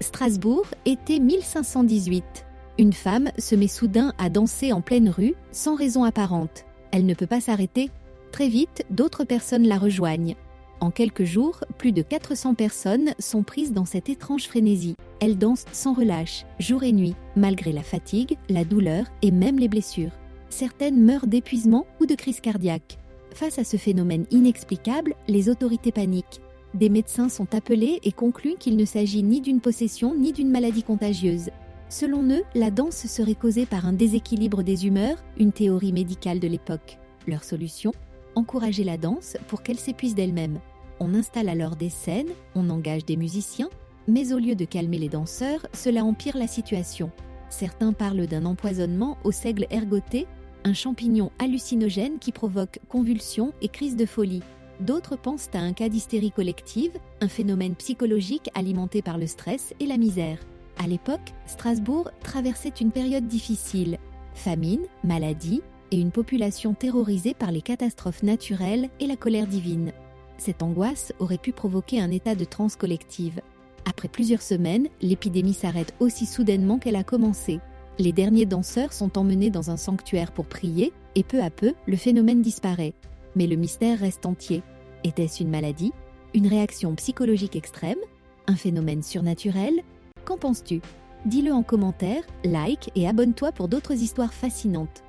Strasbourg, été 1518. Une femme se met soudain à danser en pleine rue, sans raison apparente. Elle ne peut pas s'arrêter. Très vite, d'autres personnes la rejoignent. En quelques jours, plus de 400 personnes sont prises dans cette étrange frénésie. Elle danse sans relâche, jour et nuit, malgré la fatigue, la douleur et même les blessures. Certaines meurent d'épuisement ou de crise cardiaque. Face à ce phénomène inexplicable, les autorités paniquent. Des médecins sont appelés et concluent qu'il ne s'agit ni d'une possession ni d'une maladie contagieuse. Selon eux, la danse serait causée par un déséquilibre des humeurs, une théorie médicale de l'époque. Leur solution ? Encourager la danse pour qu'elle s'épuise d'elle-même. On installe alors des scènes, on engage des musiciens, mais au lieu de calmer les danseurs, cela empire la situation. Certains parlent d'un empoisonnement au seigle ergoté, un champignon hallucinogène qui provoque convulsions et crises de folie. D'autres pensent à un cas d'hystérie collective, un phénomène psychologique alimenté par le stress et la misère. À l'époque, Strasbourg traversait une période difficile. Famine, maladie et une population terrorisée par les catastrophes naturelles et la colère divine. Cette angoisse aurait pu provoquer un état de transe collective. Après plusieurs semaines, l'épidémie s'arrête aussi soudainement qu'elle a commencé. Les derniers danseurs sont emmenés dans un sanctuaire pour prier, et peu à peu, le phénomène disparaît. Mais le mystère reste entier. Était-ce une maladie ? Une réaction psychologique extrême ? Un phénomène surnaturel ? Qu'en penses-tu ? Dis-le en commentaire, like et abonne-toi pour d'autres histoires fascinantes.